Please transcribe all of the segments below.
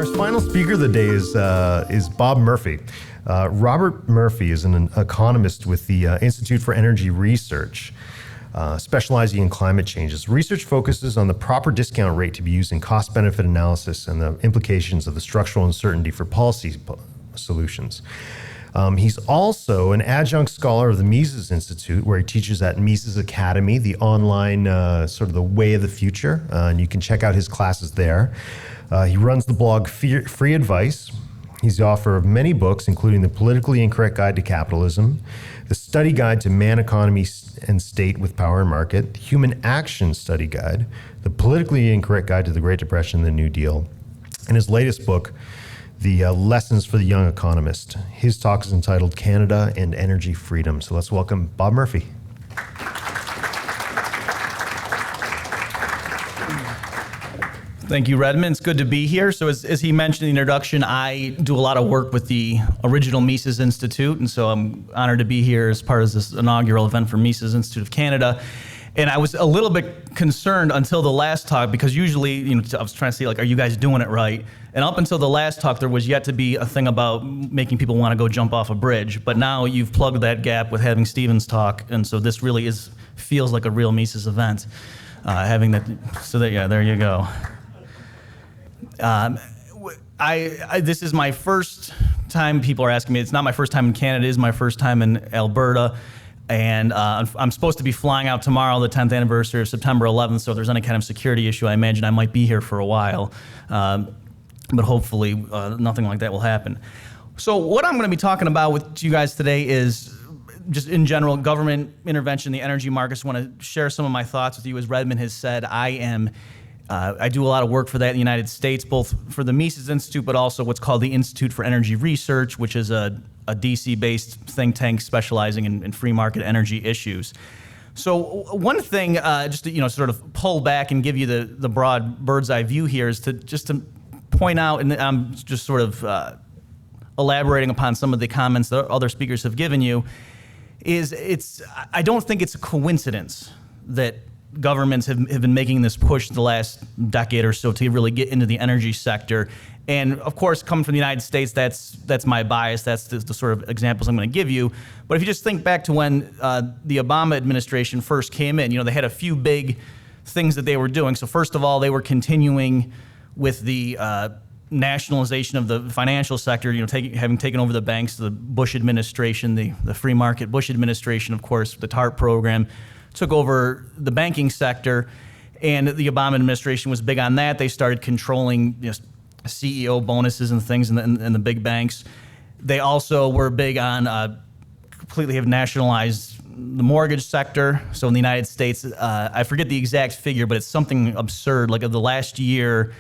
Our final speaker of the day is Bob Murphy. Robert Murphy is an economist with the Institute for Energy Research, specializing in climate change. His research focuses on the proper discount rate to be used in cost-benefit analysis and the implications of the structural uncertainty for policy solutions. He's also an adjunct scholar of the Mises Institute, where he teaches at Mises Academy, the online sort of the way of the future, and you can check out his classes there. He runs the blog Free Advice. He's the author of many books, including The Politically Incorrect Guide to Capitalism, The Study Guide to Man, Economy, and State with Power and Market, Human Action Study Guide, The Politically Incorrect Guide to the Great Depression and the New Deal, and his latest book, The Lessons for the Young Economist. His talk is entitled Canada and Energy Freedom. So let's welcome Bob Murphy. Thank you, Redmond. It's good to be here. So as he mentioned in the introduction, I do a lot of work with the original Mises Institute, and so I'm honored to be here as part of this inaugural event for Mises Institute of Canada. And I was a little bit concerned until the last talk, because usually, I was trying to see, like, are you guys doing it right? And up until the last talk, there was yet to be a thing about making people want to go jump off a bridge. But now you've plugged that gap with having Stephen's talk, and so this really feels like a real Mises event. Having that, so that, yeah, there you go. This is my first time. People are asking me. It's not my first time in Canada. It is my first time in Alberta. And I'm supposed to be flying out tomorrow, the 10th anniversary of September 11th, so if there's any kind of security issue, I imagine I might be here for a while. But hopefully nothing like that will happen. So what I'm going to be talking about with you guys today is just in general government intervention in the energy markets. I want to share some of my thoughts with you. As Redmond has said, I do a lot of work for that in the United States, both for the Mises Institute, but also what's called the Institute for Energy Research, which is a DC-based think tank specializing in free market energy issues. So one thing, just to sort of pull back and give you the broad bird's eye view here, is to point out, and I'm just sort of elaborating upon some of the comments that other speakers have given you, I don't think it's a coincidence that governments have been making this push the last decade or so to really get into the energy sector. And of course, coming from the United States, that's my bias. That's the sort of examples I'm going to give you. But if you just think back to when the Obama administration first came in, they had a few big things that they were doing. So first of all, they were continuing with the nationalization of the financial sector, having taken over the banks, the Bush administration, the free market Bush administration, of course, the TARP program, took over the banking sector, and the Obama administration was big on that. They started controlling CEO bonuses and things in the big banks. They also were big on completely have nationalized the mortgage sector. So in the United States, I forget the exact figure, but it's something absurd. Like of the last year,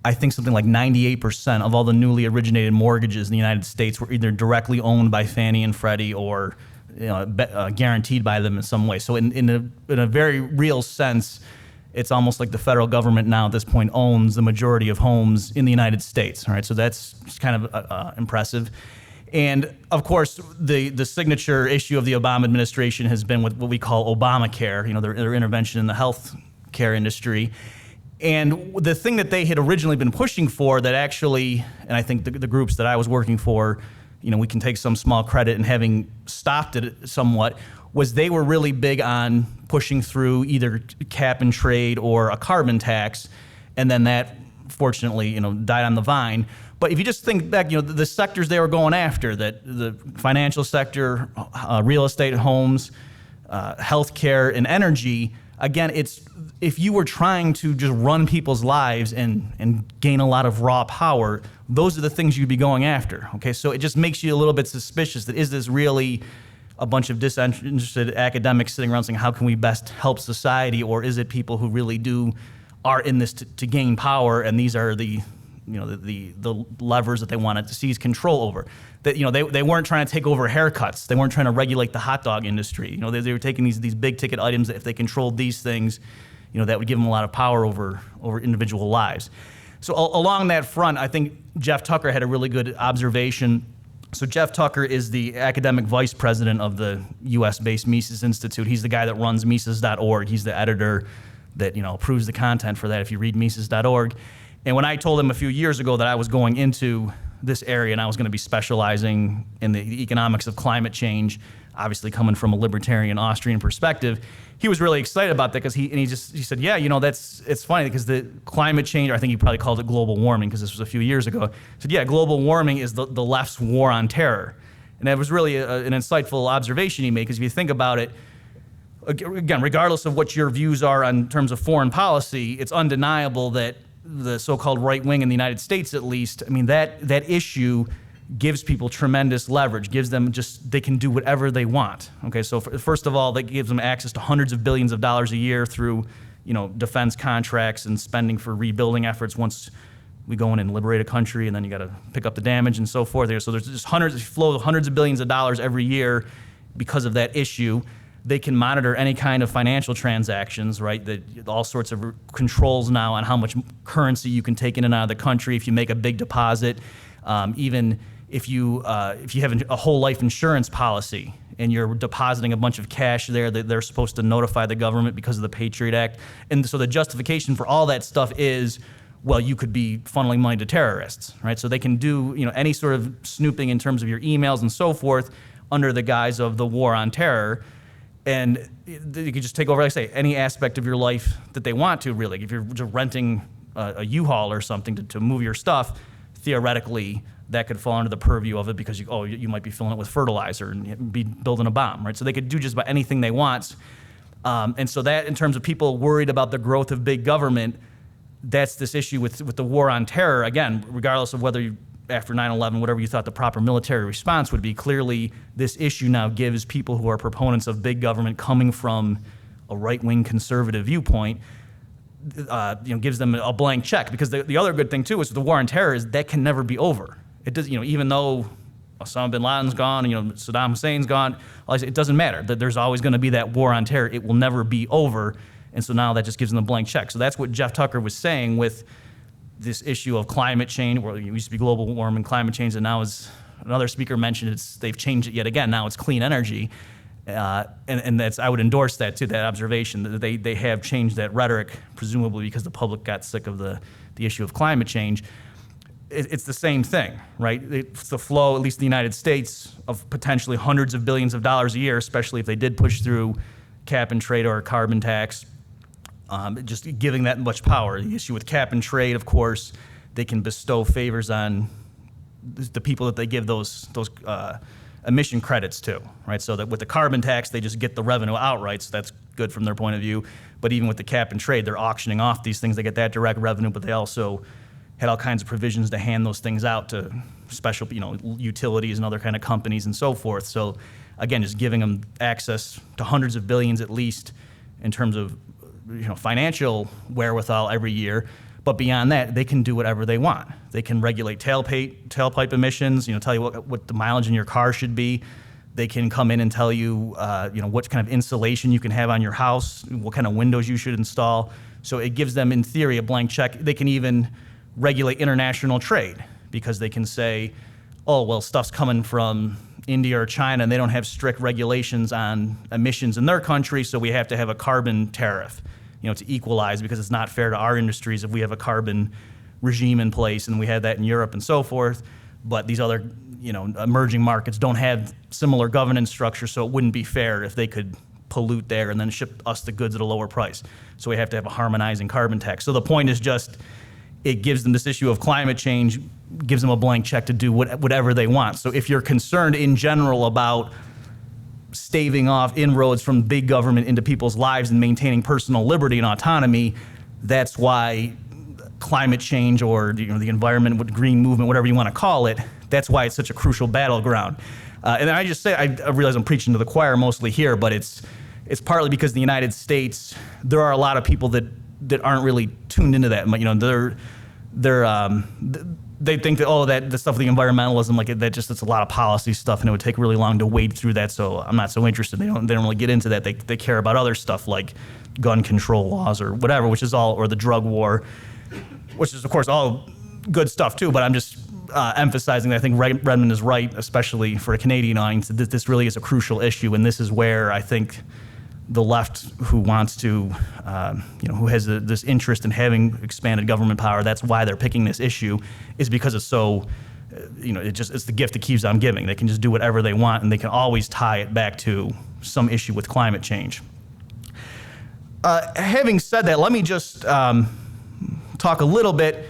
I think something like 98% of all the newly originated mortgages in the United States were either directly owned by Fannie and Freddie or guaranteed by them in some way. So in a very real sense, it's almost like the federal government now at this point owns the majority of homes in the United States. All right, so that's kind of impressive. And of course, the signature issue of the Obama administration has been what we call Obamacare. Their intervention in the health care industry. And the thing that they had originally been pushing for, that actually, and I think the groups that I was working for, we can take some small credit in having stopped it somewhat, was they were really big on pushing through either cap and trade or a carbon tax, and then that fortunately, died on the vine. But if you just think back, the sectors they were going after, that the financial sector, real estate, homes, healthcare, and energy, again, if you were trying to just run people's lives and gain a lot of raw power, those are the things you'd be going after. Okay, so it just makes you a little bit suspicious that is this really a bunch of disinterested academics sitting around saying, how can we best help society, or is it people who really are in this to gain power, and these are the levers that they wanted to seize control over? That they weren't trying to take over haircuts. They weren't trying to regulate the hot dog industry. They were taking these big ticket items that if they controlled these things, that would give them a lot of power over individual lives. So along that front, I think Jeff Tucker had a really good observation. So Jeff Tucker is the academic vice president of the U.S.-based Mises Institute. He's the guy that runs Mises.org. He's the editor that approves the content for that if you read Mises.org. And when I told him a few years ago that I was going into this area and I was going to be specializing in the economics of climate change, obviously coming from a libertarian Austrian perspective, he was really excited about that because he said, yeah, it's funny because the climate change, or I think he probably called it global warming because this was a few years ago. He said, yeah, global warming is the left's war on terror. And that was really an insightful observation he made, because if you think about it, again, regardless of what your views are in terms of foreign policy, it's undeniable that the so-called right wing in the United States, at least, I mean, that issue gives people tremendous leverage, gives them they can do whatever they want. Okay, so first of all, that gives them access to hundreds of billions of dollars a year through, defense contracts and spending for rebuilding efforts once we go in and liberate a country, and then you got to pick up the damage and so forth. So there's just hundreds of billions of dollars every year because of that issue. They can monitor any kind of financial transactions, right? All sorts of controls now on how much currency you can take in and out of the country if you make a big deposit. Even if you have a whole life insurance policy and you're depositing a bunch of cash there, they're supposed to notify the government because of the Patriot Act. And so the justification for all that stuff is, well, you could be funneling money to terrorists, right? So they can do any sort of snooping in terms of your emails and so forth under the guise of the war on terror. And you could just take over, like I say, any aspect of your life that they want to, really. If you're just renting a U-Haul or something to move your stuff, theoretically, that could fall under the purview of it because you might be filling it with fertilizer and be building a bomb, right? So they could do just about anything they want. And so that, in terms of people worried about the growth of big government, that's this issue with the war on terror. Again, regardless of whether after 9/11, whatever you thought the proper military response would be, clearly this issue now gives people who are proponents of big government coming from a right-wing conservative viewpoint, gives them a blank check. Because the other good thing too is the war on terror is that can never be over. It does, even though Osama bin Laden's gone, Saddam Hussein's gone, it doesn't matter. There's always going to be that war on terror. It will never be over. And so now that just gives them a blank check. So that's what Jeff Tucker was saying with this issue of climate change, where it used to be global warming, climate change, and now, as another speaker mentioned, they've changed it yet again. Now it's clean energy, and that's, I would endorse that too. That observation that they have changed that rhetoric, presumably because the public got sick of the issue of climate change. It's the same thing, right? It's the flow, at least in the United States, of potentially hundreds of billions of dollars a year, especially if they did push through cap and trade or a carbon tax. Just giving that much power. The issue with cap and trade, of course, they can bestow favors on the people that they give those emission credits to, right? So that with the carbon tax, they just get the revenue outright, so that's good from their point of view. But even with the cap and trade, they're auctioning off these things. They get that direct revenue, but they also had all kinds of provisions to hand those things out to special, utilities and other kind of companies and so forth. So again, just giving them access to hundreds of billions at least in terms of financial wherewithal every year, but beyond that, they can do whatever they want. They can regulate tailpipe emissions, tell you what the mileage in your car should be. They can come in and tell you, what kind of insulation you can have on your house, what kind of windows you should install. So it gives them, in theory, a blank check. They can even regulate international trade because they can say, oh, well, stuff's coming from India or China and they don't have strict regulations on emissions in their country, so we have to have a carbon tariff, to equalize, because it's not fair to our industries if we have a carbon regime in place, and we had that in Europe and so forth. But these other, emerging markets don't have similar governance structure, so it wouldn't be fair if they could pollute there and then ship us the goods at a lower price. So we have to have a harmonizing carbon tax. So the point is just, it gives them this issue of climate change, gives them a blank check to do whatever they want. So if you're concerned in general about staving off inroads from big government into people's lives and maintaining personal liberty and autonomy, that's why climate change, or the environment, with green movement, whatever you want to call it, that's why it's such a crucial battleground. And I just say, I realize I'm preaching to the choir mostly here, but it's partly because in the United States, there are a lot of people that aren't really tuned into that. They think that the stuff with the environmentalism, it's a lot of policy stuff, and it would take really long to wade through that. So I'm not so interested. They don't really get into that. They care about other stuff like gun control laws or whatever, which is all, or the drug war, which is of course all good stuff too. But I'm just emphasizing that I think Redmond is right, especially for a Canadian audience, that this really is a crucial issue, and this is where I think the left who wants to, who has this interest in having expanded government power, that's why they're picking this issue, is because it's so, it's the gift that keeps on giving. They can just do whatever they want, and they can always tie it back to some issue with climate change. Having said that, let me just talk a little bit,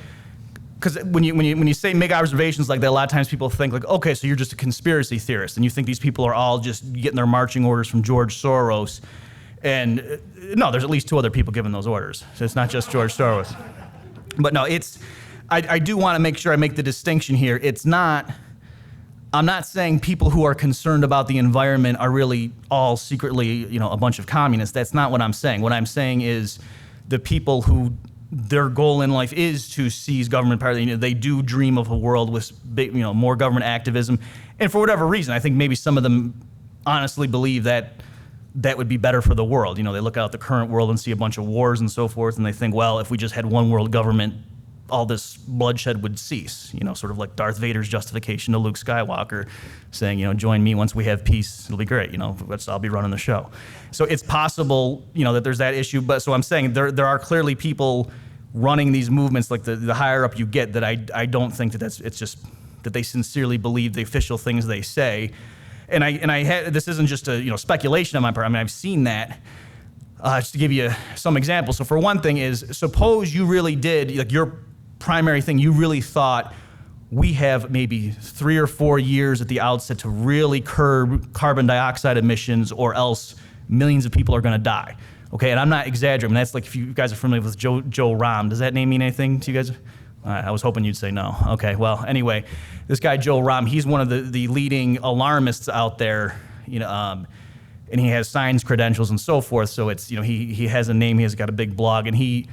because when you say make observations like that, a lot of times people think like, okay, so you're just a conspiracy theorist, and you think these people are all just getting their marching orders from George Soros. And no, there's at least 2 other people giving those orders. So it's not just George Soros. But no, I do want to make sure I make the distinction here. I'm not saying people who are concerned about the environment are really all secretly, a bunch of communists. That's not what I'm saying. What I'm saying is the people who their goal in life is to seize government power. They do dream of a world with more government activism. And for whatever reason, I think maybe some of them honestly believe that would be better for the world. They look out at the current world and see a bunch of wars and so forth, and they think, well, if we just had one world government, all this bloodshed would cease. Sort of like Darth Vader's justification to Luke Skywalker, saying, join me once we have peace, it'll be great. I'll be running the show. So it's possible, that there's that issue. But so I'm saying there are clearly people running these movements, like the higher up you get, that I don't think it's just that they sincerely believe the official things they say. And this isn't just a speculation on my part. I mean, I've seen that. Just to give you some examples. So for one thing is, suppose you really did, like your primary thing, you really thought we have maybe 3 or 4 years at the outset to really curb carbon dioxide emissions, or else millions of people are going to die. Okay, and I'm not exaggerating. That's like, if you guys are familiar with Joe Rahm, does that name mean anything to you guys? I was hoping you'd say no. Okay, well, anyway, this guy Joe Rahm, he's one of the leading alarmists out there, and he has science credentials and so forth. So it's, he has a name, he has got a big blog, and he,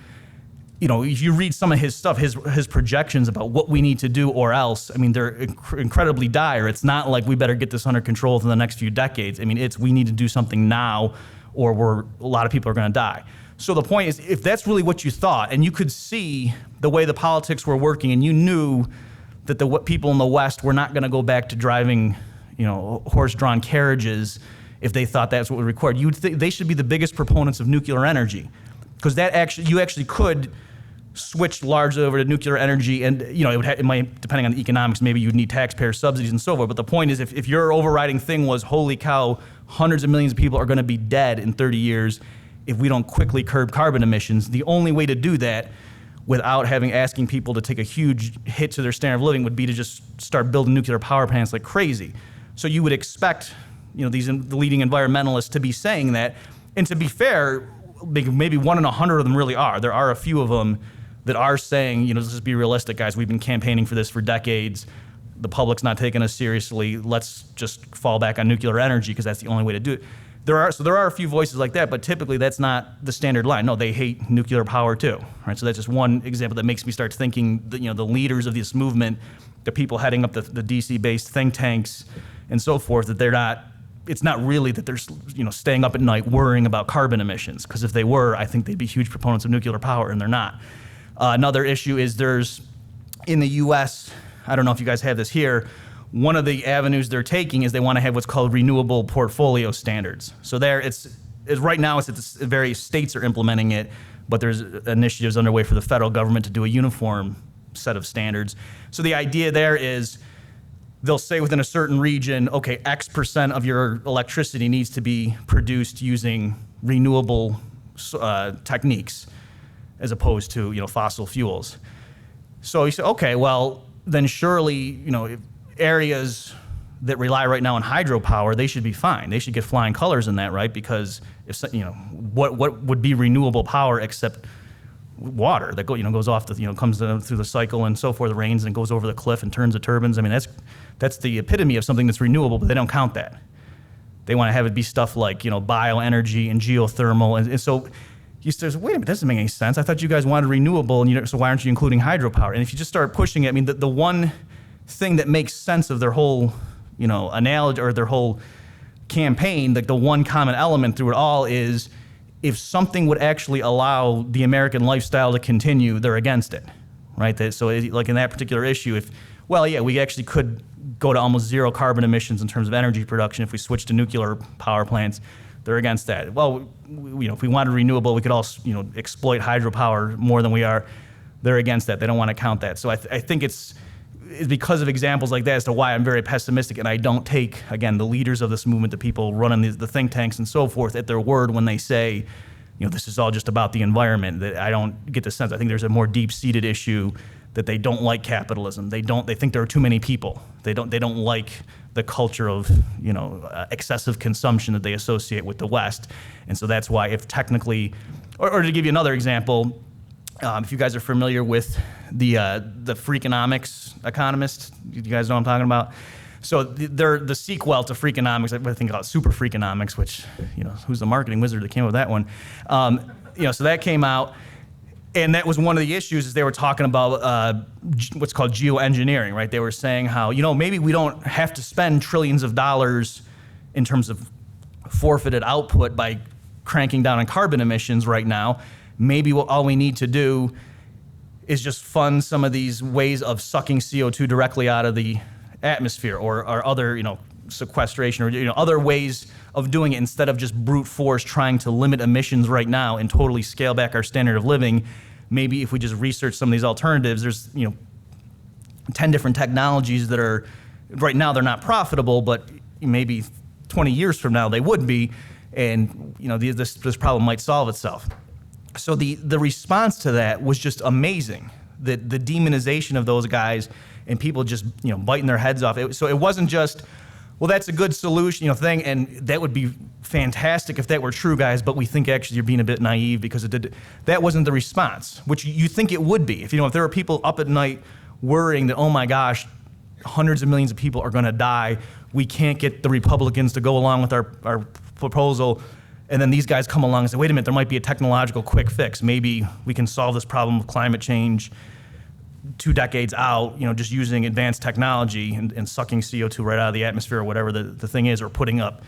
if you read some of his stuff, his projections about what we need to do or else, I mean, they're incredibly dire. It's not like we better get this under control for the next few decades. I mean, we need to do something now, or a lot of people are going to die. So the point is, if that's really what you thought, and you could see the way the politics were working, and you knew that the people in the West were not going to go back to driving, horse-drawn carriages if they thought that's what was required, you'd think they should be the biggest proponents of nuclear energy, because you actually could switch largely over to nuclear energy, and it might, depending on the economics, maybe you'd need taxpayer subsidies and so forth. But the point is, if your overriding thing was, holy cow, hundreds of millions of people are going to be dead in 30 years if we don't quickly curb carbon emissions, the only way to do that without asking people to take a huge hit to their standard of living would be to just start building nuclear power plants like crazy. So you would expect, the leading environmentalists to be saying that. And to be fair, maybe 1 in 100 of them really are. There are a few of them that are saying, let's just be realistic, guys. We've been campaigning for this for decades. The public's not taking us seriously. Let's just fall back on nuclear energy because that's the only way to do it. There are a few voices like that, but typically that's not the standard line. No, they hate nuclear power too. Right? So that's just one example that makes me start thinking that, the leaders of this movement, the people heading up the DC-based think tanks and so forth, that it's not really that they're staying up at night worrying about carbon emissions, because if they were, I think they'd be huge proponents of nuclear power, and they're not. Another issue is in the U.S., I don't know if you guys have this here, one of the avenues they're taking is they want to have what's called renewable portfolio standards. So right now it's various states are implementing it, but there's initiatives underway for the federal government to do a uniform set of standards. So the idea there is they'll say within a certain region, okay, X% of your electricity needs to be produced using renewable techniques as opposed to fossil fuels. So you say, okay, well then surely if areas that rely right now on hydropower, they should be fine. They should get flying colors in that, right? Because if what would be renewable power except water that goes off comes through the cycle and so forth, rains and goes over the cliff and turns the turbines. I mean, that's the epitome of something that's renewable, but they don't count that. They want to have it be stuff like bioenergy and geothermal, and so you say, wait a minute, that doesn't make any sense. I thought you guys wanted renewable, and so why aren't you including hydropower? And if you just start pushing it, I mean, the one thing that makes sense of their whole analogy or their whole campaign, like the one common element through it all is, if something would actually allow the American lifestyle to continue, they're against it, right? So like in that particular issue, we actually could go to almost zero carbon emissions in terms of energy production if we switch to nuclear power plants. They're against that. Well, if we wanted renewable, we could also, exploit hydropower more than we are. They're against that. They don't want to count that. So I think it's because of examples like that as to why I'm very pessimistic, and I don't take, again, the leaders of this movement, the people running the think tanks and so forth, at their word when they say, this is all just about the environment. That I don't get the sense. I think there's a more deep-seated issue that they don't like capitalism. They think there are too many people. They don't like the culture of excessive consumption that they associate with the West, and so that's why, if technically, or to give you another example, if you guys are familiar with the Freakonomics economist, you guys know what I'm talking about. So they're the sequel to Freakonomics. I think about Super Freakonomics, which who's the marketing wizard that came up with that one? So that came out. And that was one of the issues, is they were talking about what's called geoengineering, right? They were saying how, maybe we don't have to spend trillions of dollars in terms of forfeited output by cranking down on carbon emissions right now. Maybe all we need to do is just fund some of these ways of sucking CO2 directly out of the atmosphere, or other, sequestration, or other ways of doing it, instead of just brute force trying to limit emissions right now and totally scale back our standard of living. Maybe if we just research some of these alternatives, there's 10 different technologies that are, right now they're not profitable, but maybe 20 years from now they would be, and this problem might solve itself. So the response to that was just amazing. The demonization of those guys, and people just biting their heads off. So it wasn't just, well, that's a good solution, thing, and that would be fantastic if that were true, guys, but we think actually you're being a bit naive because it did. That wasn't the response, which you think it would be. If there are people up at night worrying that, oh my gosh, hundreds of millions of people are going to die, we can't get the Republicans to go along with our proposal, and then these guys come along and say, wait a minute, there might be a technological quick fix. Maybe we can solve this problem of climate change 2 decades out, just using advanced technology and sucking CO2 right out of the atmosphere, or whatever the thing is, or putting up,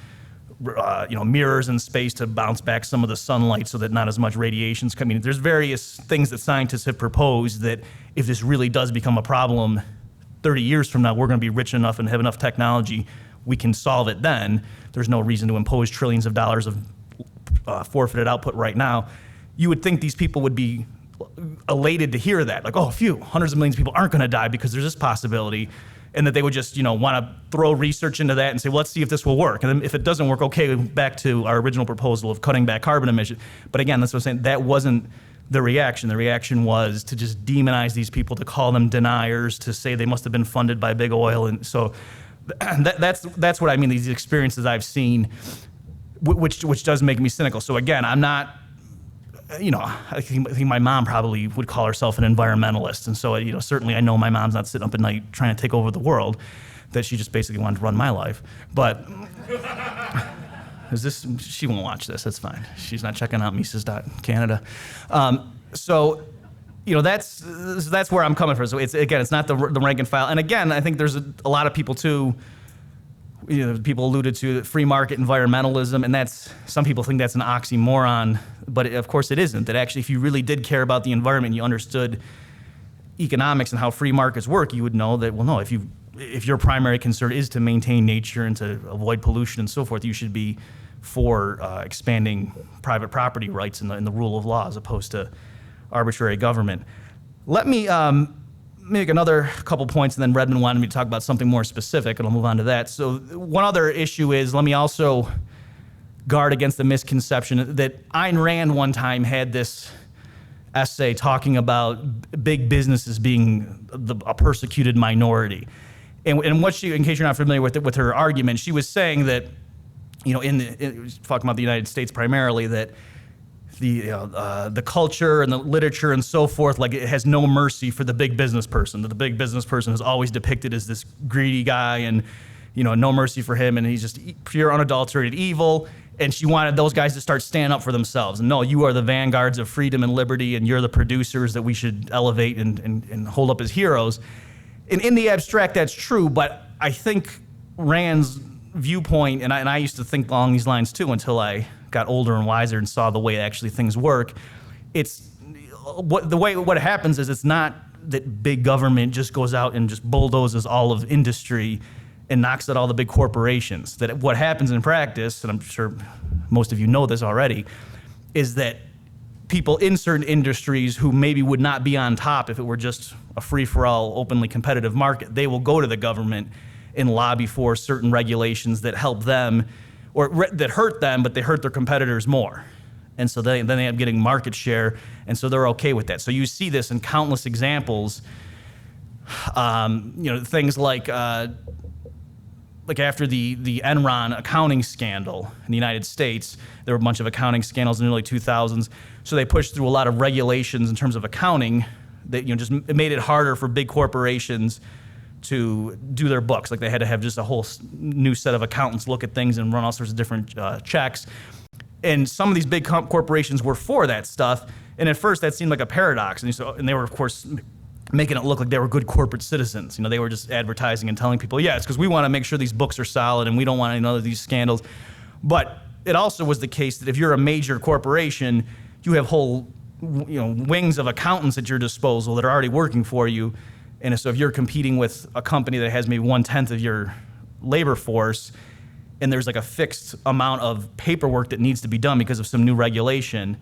mirrors in space to bounce back some of the sunlight so that not as much radiation's coming. There's various things that scientists have proposed that if this really does become a problem 30 years from now, we're going to be rich enough and have enough technology, we can solve it then. There's no reason to impose trillions of dollars of forfeited output right now. You would think these people would be elated to hear that, like, oh, phew, hundreds of millions of people aren't going to die because there's this possibility, and that they would just, want to throw research into that and say, well, let's see if this will work. And then if it doesn't work, okay, back to our original proposal of cutting back carbon emissions. But again, that's what I'm saying, that wasn't the reaction. The reaction was to just demonize these people, to call them deniers, to say they must have been funded by big oil. And so that's what I mean, these experiences I've seen, which does make me cynical. So again, I'm not, I think my mom probably would call herself an environmentalist. And so, certainly I know my mom's not sitting up at night trying to take over the world, that she just basically wanted to run my life. But she won't watch this, that's fine. She's not checking out Mises.Canada. So, that's where I'm coming from. So it's not the rank and file. And again, I think there's a lot of people too, people alluded to free market environmentalism, and some people think that's an oxymoron, but of course it isn't. That actually, if you really did care about the environment, you understood economics and how free markets work, you would know that, well, no, if your primary concern is to maintain nature and to avoid pollution and so forth, you should be for expanding private property rights and the rule of law as opposed to arbitrary government. Let me make another couple points, and then Redmond wanted me to talk about something more specific, and I'll move on to that. So one other issue is, let me also guard against the misconception that Ayn Rand one time had this essay talking about big businesses being a persecuted minority. And what she, in case you're not familiar with her argument, she was saying that, talking about the United States primarily, that the culture and the literature and so forth, like, it has no mercy for the big business person. That the big business person is always depicted as this greedy guy, and no mercy for him, and he's just pure unadulterated evil. And she wanted those guys to start standing up for themselves. And no, you are the vanguards of freedom and liberty, and you're the producers that we should elevate and hold up as heroes. And in the abstract, that's true, but I think Rand's viewpoint, and I used to think along these lines too until I got older and wiser and saw the way actually things work. What happens is, it's not that big government just goes out and just bulldozes all of industry and knocks out all the big corporations. That what happens in practice, and I'm sure most of you know this already, is that people in certain industries who maybe would not be on top if it were just a free-for-all, openly competitive market, they will go to the government and lobby for certain regulations that help them, or that hurt them, but they hurt their competitors more. And so then they end up getting market share, and so they're okay with that. So you see this in countless examples. Things like after the Enron accounting scandal in the United States, there were a bunch of accounting scandals in the early 2000s. So they pushed through a lot of regulations in terms of accounting that just it made it harder for big corporations to do their books. Like they had to have just a whole new set of accountants look at things and run all sorts of different checks. And some of these big corporations were for that stuff. And at first that seemed like a paradox. And they were, of course, making it look like they were good corporate citizens. They were just advertising and telling people, yeah, it's because we want to make sure these books are solid and we don't want any of these scandals. But it also was the case that if you're a major corporation, you have whole wings of accountants at your disposal that are already working for you. And so if you're competing with a company that has maybe 1/10 of your labor force, and there's like a fixed amount of paperwork that needs to be done because of some new regulation,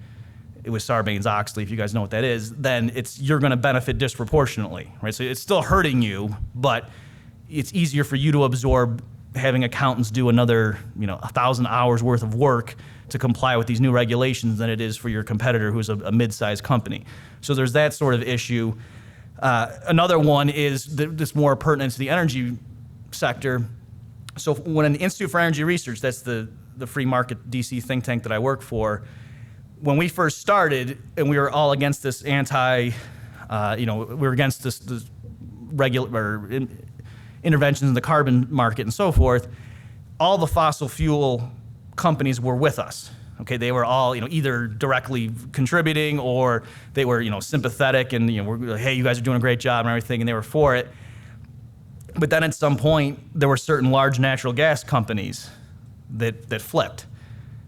it was Sarbanes-Oxley, if you guys know what that is, then you're going to benefit disproportionately, right? So it's still hurting you, but it's easier for you to absorb having accountants do another 1,000 hours worth of work to comply with these new regulations than it is for your competitor who's a mid-sized company. So there's that sort of issue. Another one is that's more pertinent to the energy sector. So when an Institute for Energy Research, that's the free market DC think tank that I work for, when we first started and we were all against this we were against this regular interventions in the carbon market and so forth, all the fossil fuel companies were with us. Okay, they were all either directly contributing or they were sympathetic and we're like, hey, you guys are doing a great job and everything, and they were for it. But then at some point there were certain large natural gas companies that flipped.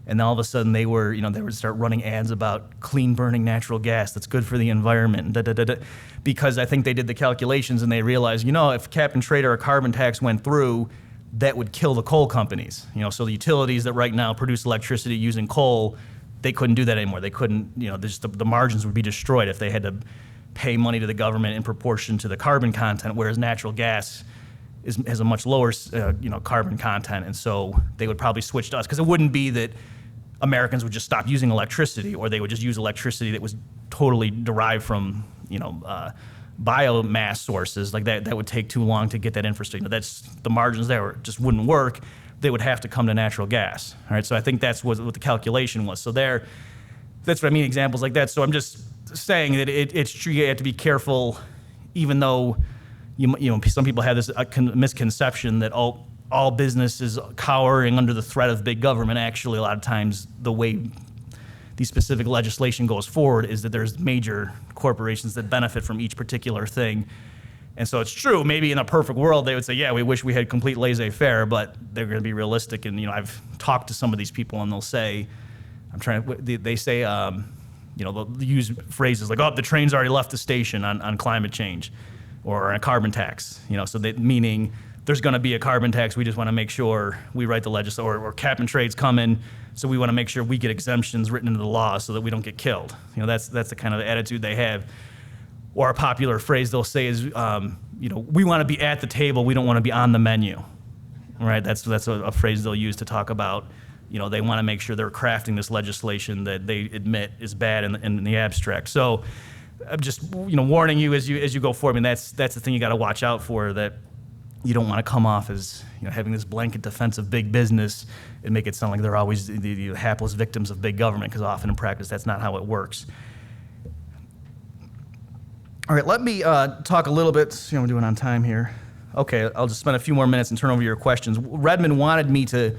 And then all of a sudden they would start running ads about clean burning natural gas that's good for the environment, because I think they did the calculations and they realized, if cap and trade or a carbon tax went through, that would kill the coal companies. So the utilities that right now produce electricity using coal, they couldn't do that anymore. They couldn't, the margins would be destroyed if they had to pay money to the government in proportion to the carbon content, whereas natural gas has a much lower, carbon content, and so they would probably switch to us, because it wouldn't be that Americans would just stop using electricity, or they would just use electricity that was totally derived from, biomass sources like that. That would take too long to get that infrastructure. That's the margins there just wouldn't work. They would have to come to natural gas. All right, so I think that's what the calculation was. So that's what I mean. Examples like that. So I'm just saying that it's true. You have to be careful, even though some people have this misconception that all business is cowering under the threat of big government. Actually, a lot of times the way the specific legislation goes forward is that there's major corporations that benefit from each particular thing. And so it's true, maybe in a perfect world they would say, yeah, we wish we had complete laissez-faire, but they're going to be realistic. And I've talked to some of these people and they'll say, they say, they'll use phrases like, oh, the train's already left the station on climate change or on a carbon tax, so that meaning there's going to be a carbon tax. We just want to make sure we write the legislation, or cap and trade's coming, so we want to make sure we get exemptions written into the law so that we don't get killed. That's the kind of attitude they have. Or a popular phrase they'll say is, we want to be at the table, we don't want to be on the menu. Right? That's a phrase they'll use to talk about. They want to make sure they're crafting this legislation that they admit is bad in the abstract. So, I'm just warning you as you go forward. I mean, that's the thing you got to watch out for, that you don't want to come off as having this blanket defense of big business and make it sound like they're always the hapless victims of big government, because often in practice that's not how it works. All right, let me talk a little bit. See how I'm doing on time here. Okay, I'll just spend a few more minutes and turn over your questions. Redmond wanted me to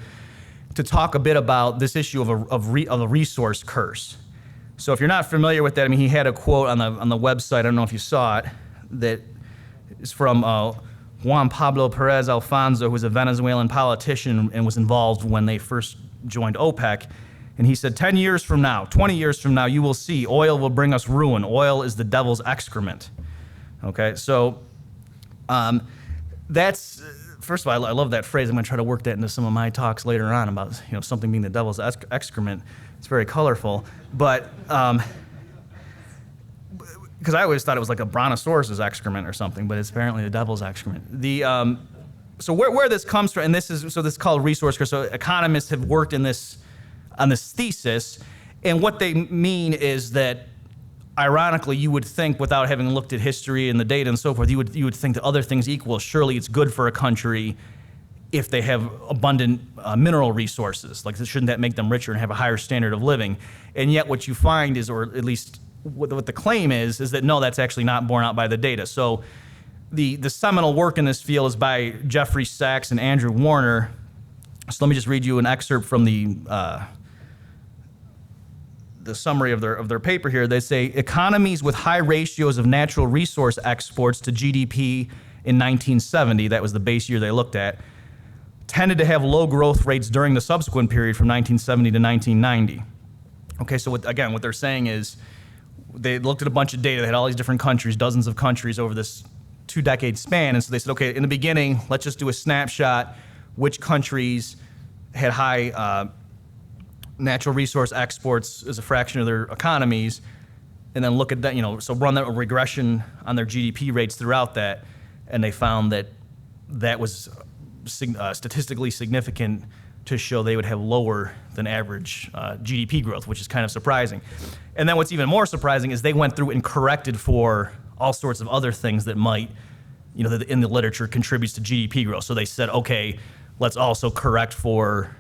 talk a bit about this issue of a resource curse. So if you're not familiar with that, I mean, he had a quote on the website. I don't know if you saw it. That is from Juan Pablo Perez Alfonso, who's a Venezuelan politician and was involved when they first joined OPEC. And he said, 10 years from now, 20 years from now, you will see oil will bring us ruin. Oil is the devil's excrement. Okay, so that's first of all, I love that phrase. I'm going to try to work that into some of my talks later on about something being the devil's excrement. It's very colorful, but because I always thought it was like a brontosaurus's excrement or something, but it's apparently the devil's excrement. So where this comes from, and this is called ResourceCurso. So economists have worked on this thesis, and what they mean is that, ironically, you would think, without having looked at history and the data and so forth, you would think that other things equal, surely it's good for a country if they have abundant mineral resources. Like, shouldn't that make them richer and have a higher standard of living? And yet what you find is, or at least what the claim is that no, that's actually not borne out by the data. So the seminal work in this field is by Jeffrey Sachs and Andrew Warner. So let me just read you an excerpt from the summary of their paper here. They say, economies with high ratios of natural resource exports to GDP in 1970, that was the base year they looked at, tended to have low growth rates during the subsequent period from 1970 to 1990. Okay, so what they're saying is they looked at a bunch of data. They had all these different countries, dozens of countries over this 2-decade span. And so they said, okay, in the beginning, let's just do a snapshot. Which countries had high natural resource exports as a fraction of their economies, and then look at that, so run that regression on their GDP rates throughout that, and they found that was statistically significant to show they would have lower than average GDP growth, which is kind of surprising. And then what's even more surprising is they went through and corrected for all sorts of other things that might, that in the literature contributes to GDP growth. So they said, okay, let's also correct for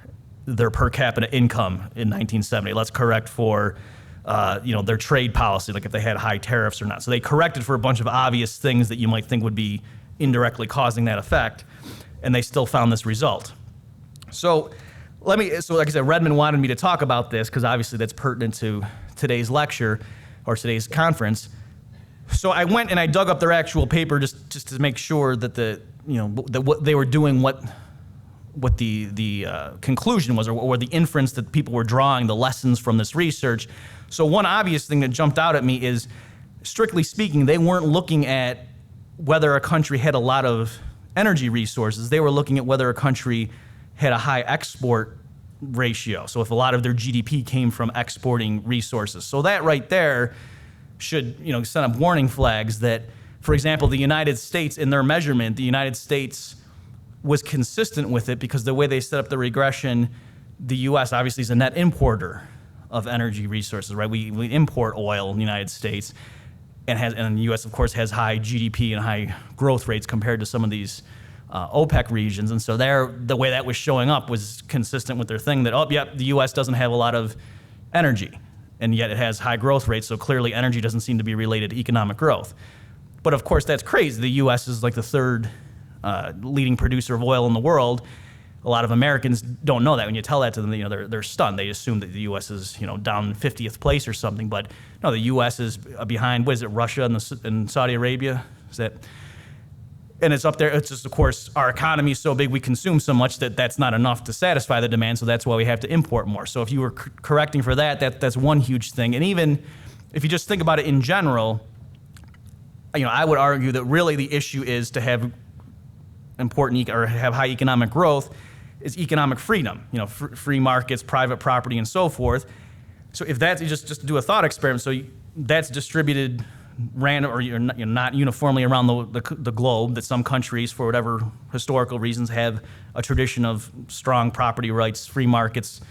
their per capita income in 1970. Let's correct for, their trade policy, like if they had high tariffs or not. So they corrected for a bunch of obvious things that you might think would be indirectly causing that effect, and they still found this result. So like I said, Redmond wanted me to talk about this because obviously that's pertinent to today's lecture or today's conference. So I went and I dug up their actual paper just to make sure that what they were doing, what the conclusion was, or the inference that people were drawing, the lessons from this research. So one obvious thing that jumped out at me is, strictly speaking, they weren't looking at whether a country had a lot of energy resources. They were looking at whether a country had a high export ratio. So if a lot of their GDP came from exporting resources. So that right there should send up warning flags that, for example, the United States, in their measurement, the United States was consistent with it because the way they set up the regression, the U.S. obviously is a net importer of energy resources, right? We import oil in the United States, and the U.S. of course has high GDP and high growth rates compared to some of these OPEC regions, and so the way that was showing up was consistent with their thing that the U.S. doesn't have a lot of energy, and yet it has high growth rates. So clearly, energy doesn't seem to be related to economic growth. But of course, that's crazy. The U.S. is like the third leading producer of oil in the world. A lot of Americans don't know that. When you tell that to them, they're stunned. They assume that the U.S. is down 50th place or something. But no, the U.S. is behind. What is it? Russia and Saudi Arabia? Is that? And it's up there. It's just, of course, our economy is so big, we consume so much that's not enough to satisfy the demand. So that's why we have to import more. So if you were correcting for that's one huge thing. And even if you just think about it in general, I would argue that really the issue is to have have high economic growth is economic freedom. Free markets, private property, and so forth. So if that's just to do a thought experiment, so that's distributed random or not uniformly around the globe, that some countries, for whatever historical reasons, have a tradition of strong property rights, free markets,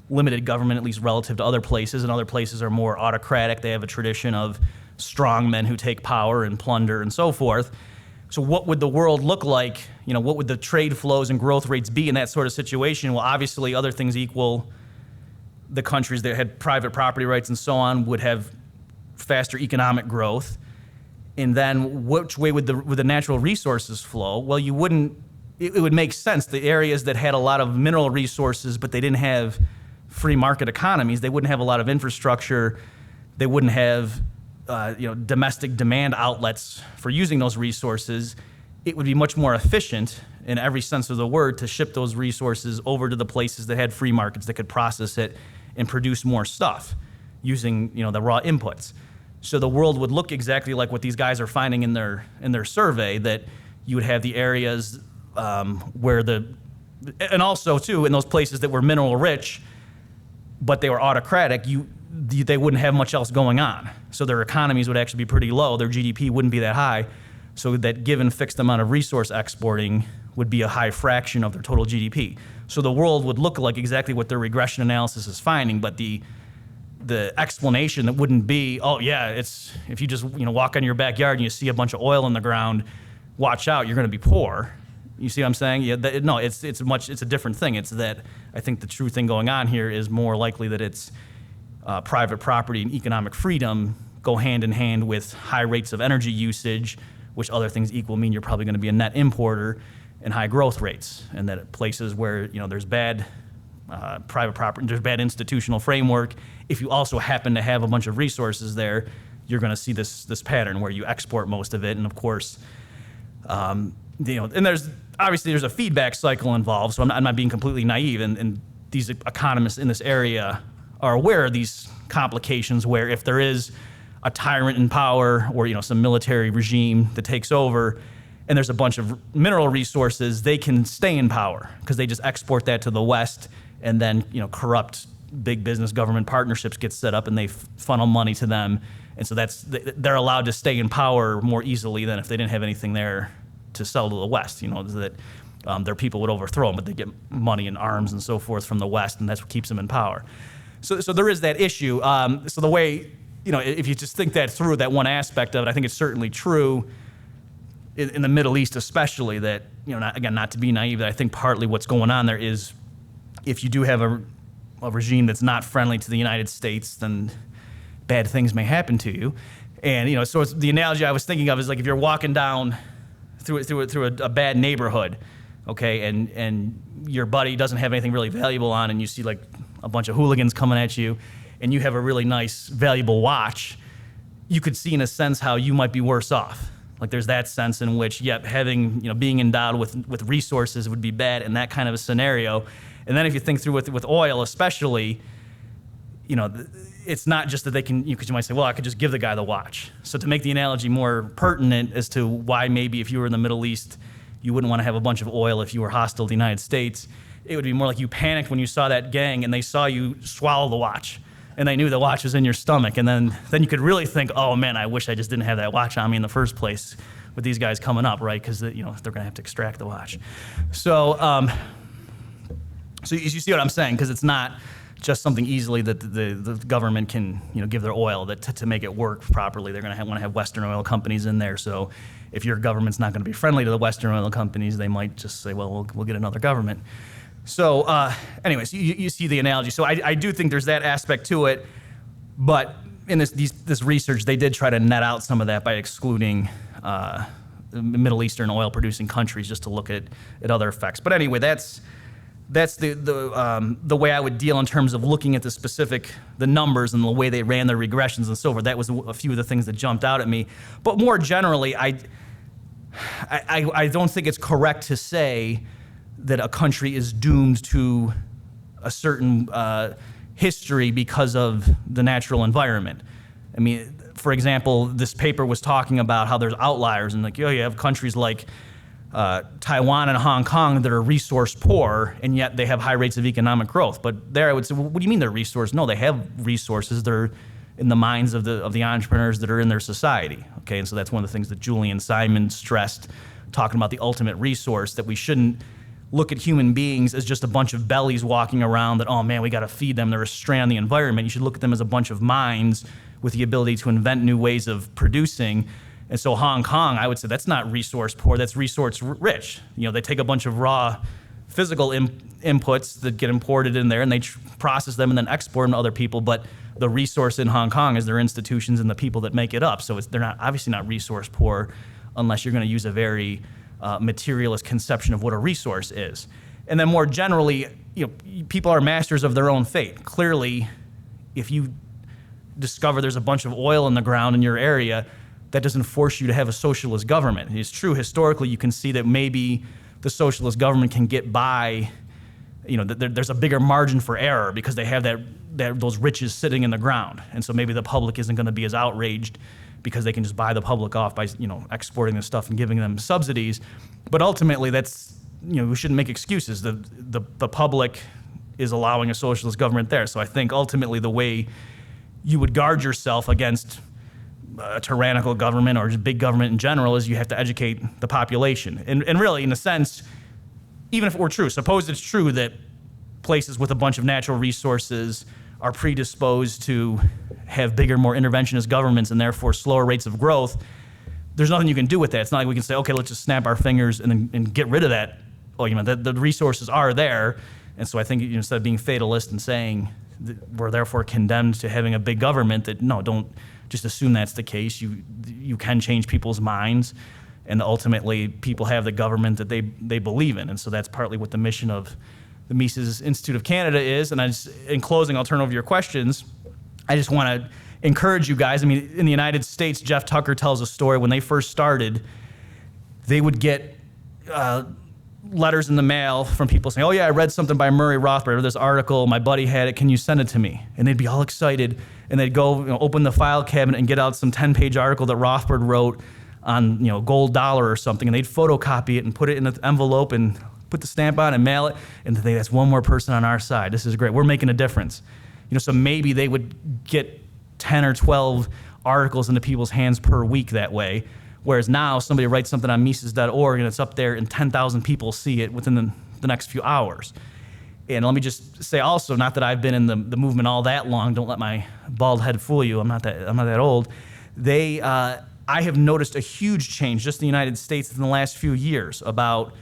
limited government, at least relative to other places, and other places are more autocratic. They have a tradition of strong men who take power and plunder and so forth. So what would the world look like? What would the trade flows and growth rates be in that sort of situation? Well, obviously, other things equal, the countries that had private property rights and so on would have faster economic growth. And then which way would the natural resources flow? Well, it would make sense. The areas that had a lot of mineral resources, but they didn't have free market economies, they wouldn't have a lot of infrastructure, they wouldn't have domestic demand outlets for using those resources. It would be much more efficient in every sense of the word to ship those resources over to the places that had free markets that could process it and produce more stuff using the raw inputs. So the world would look exactly like what these guys are finding in their survey, that you would have the areas where and also too, in those places that were mineral rich, but they were autocratic, they wouldn't have much else going on. So their economies would actually be pretty low. Their GDP wouldn't be that high. So that given fixed amount of resource exporting would be a high fraction of their total GDP. So the world would look like exactly what their regression analysis is finding, but the explanation that wouldn't be, oh yeah, it's if you just walk in your backyard and you see a bunch of oil in the ground, watch out, you're going to be poor. You see what I'm saying? Yeah, no, it's a different thing. It's that I think the true thing going on here is more likely that it's private property and economic freedom go hand in hand with high rates of energy usage, which other things equal mean you're probably going to be a net importer, and high growth rates, and that at places where there's bad private property, there's bad institutional framework. If you also happen to have a bunch of resources there, you're going to see this pattern where you export most of it, and of course, and there's a feedback cycle involved. So I'm not being completely naive, and these economists in this area are aware of these complications where if there is a tyrant in power or some military regime that takes over and there's a bunch of mineral resources, they can stay in power because they just export that to the West, and then corrupt big business government partnerships get set up and they funnel money to them, and so they're allowed to stay in power more easily than if they didn't have anything there to sell to the West. That their people would overthrow them, but they get money and arms and so forth from the West, and that's what keeps them in power. So there is that issue. So the way, if you just think that through, that one aspect of it, I think it's certainly true in the Middle East especially that, not to be naive, that I think partly what's going on there is if you do have a regime that's not friendly to the United States, then bad things may happen to you. And, so it's, the analogy I was thinking of is like if you're walking down through a bad neighborhood, okay, and your buddy doesn't have anything really valuable on, and you see like a bunch of hooligans coming at you, and you have a really nice, valuable watch, you could see in a sense how you might be worse off. Like there's that sense in which, having, being endowed with resources would be bad in that kind of a scenario. And then if you think through with oil especially, it's not just that they can, because you might say, well, I could just give the guy the watch. So to make the analogy more pertinent as to why maybe if you were in the Middle East, you wouldn't want to have a bunch of oil if you were hostile to the United States, it would be more like you panicked when you saw that gang and they saw you swallow the watch. And they knew the watch was in your stomach. And then you could really think, oh man, I wish I just didn't have that watch on me in the first place with these guys coming up, right? Because they're going to have to extract the watch. So, so you see what I'm saying? Because it's not just something easily that the government can give their oil that to make it work properly. They're going to want to have Western oil companies in there. So if your government's not going to be friendly to the Western oil companies, they might just say, well, we'll get another government. So anyways, you see the analogy. So I do think there's that aspect to it, but in this research, they did try to net out some of that by excluding Middle Eastern oil producing countries just to look at other effects. But anyway, that's the way I would deal in terms of looking at the numbers and the way they ran their regressions and so forth. That was a few of the things that jumped out at me. But more generally, I don't think it's correct to say that a country is doomed to a certain history because of the natural environment. I mean, for example, this paper was talking about how there's outliers, and like, you have countries like Taiwan and Hong Kong that are resource poor, and yet they have high rates of economic growth. But there I would say, well, what do you mean they're resource? No, they have resources. They're in the minds of the entrepreneurs that are in their society. Okay, and so that's one of the things that Julian Simon stressed, talking about the ultimate resource, that we shouldn't look at human beings as just a bunch of bellies walking around that, oh man, we got to feed them. They're a strain on the environment. You should look at them as a bunch of minds with the ability to invent new ways of producing. And so Hong Kong, I would say that's not resource poor, that's resource rich. They take a bunch of raw physical inputs that get imported in there and they process them and then export them to other people. But the resource in Hong Kong is their institutions and the people that make it up. So they're obviously not resource poor unless you're going to use a very materialist conception of what a resource is. And then more generally, people are masters of their own fate. Clearly, if you discover there's a bunch of oil in the ground in your area, that doesn't force you to have a socialist government. It's true, historically, you can see that maybe the socialist government can get by, there's a bigger margin for error because they have those riches sitting in the ground. And so maybe the public isn't going to be as outraged because they can just buy the public off by exporting this stuff and giving them subsidies. But ultimately, that's we shouldn't make excuses. The public is allowing a socialist government there. So I think ultimately the way you would guard yourself against a tyrannical government or just big government in general is you have to educate the population. And really, in a sense, even if it were true, suppose it's true that places with a bunch of natural resources are predisposed to have bigger, more interventionist governments and therefore slower rates of growth. There's nothing you can do with that. It's not like we can say, okay, let's just snap our fingers and get rid of that argument. The resources are there. And so I think instead of being fatalist and saying we're therefore condemned to having a big government, that no, don't just assume that's the case. You can change people's minds, and ultimately people have the government that they believe in. And so that's partly what the mission of the Mises Institute of Canada is. And in closing, I'll turn over your questions. I just want to encourage you guys. I mean, in the United States, Jeff Tucker tells a story. When they first started, they would get letters in the mail from people saying, oh yeah, I read something by Murray Rothbard, or this article, my buddy had it, can you send it to me? And they'd be all excited, and they'd go open the file cabinet and get out some 10-page article that Rothbard wrote on gold dollar or something, and they'd photocopy it and put it in an envelope and put the stamp on and mail it, and they'd say, that's one more person on our side. This is great. We're making a difference. So maybe they would get 10 or 12 articles into people's hands per week that way. Whereas now somebody writes something on Mises.org and it's up there and 10,000 people see it within the next few hours. And let me just say also, not that I've been in the movement all that long, don't let my bald head fool you, I'm not that old. I have noticed a huge change just in the United States in the last few years about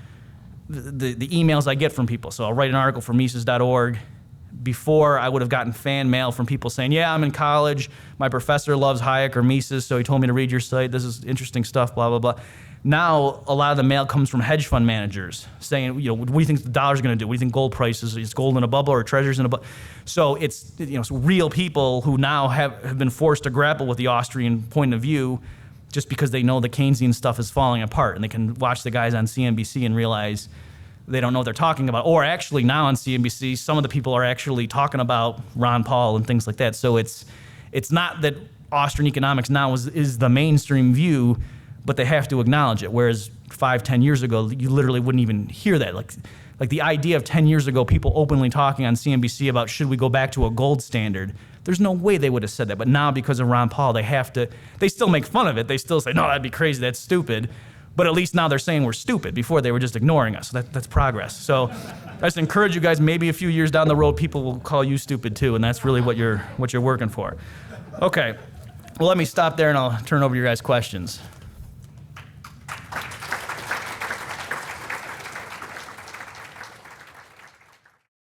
the emails I get from people. So I'll write an article for Mises.org. Before, I would have gotten fan mail from people saying, yeah, I'm in college, my professor loves Hayek or Mises, so he told me to read your site, this is interesting stuff, blah, blah, blah. Now, a lot of the mail comes from hedge fund managers saying, what do you think the dollar's going to do? What do you think gold prices? Is gold in a bubble or treasuries in a bubble? So it's real people who now have been forced to grapple with the Austrian point of view just because they know the Keynesian stuff is falling apart, and they can watch the guys on CNBC and realize they don't know what they're talking about. Or actually now on CNBC, some of the people are actually talking about Ron Paul and things like that. So it's not that Austrian economics now is the mainstream view, but they have to acknowledge it. Whereas 5-10 years ago, you literally wouldn't even hear that. Like the idea of 10 years ago, people openly talking on CNBC about should we go back to a gold standard, there's no way they would have said that. But now because of Ron Paul, they still make fun of it. They still say, no, that'd be crazy, that's stupid. But at least now they're saying we're stupid. Before, they were just ignoring us. So that's progress. So I just encourage you guys, maybe a few years down the road, people will call you stupid too, and that's really what you're working for. Okay, well, let me stop there, and I'll turn over to your guys' questions.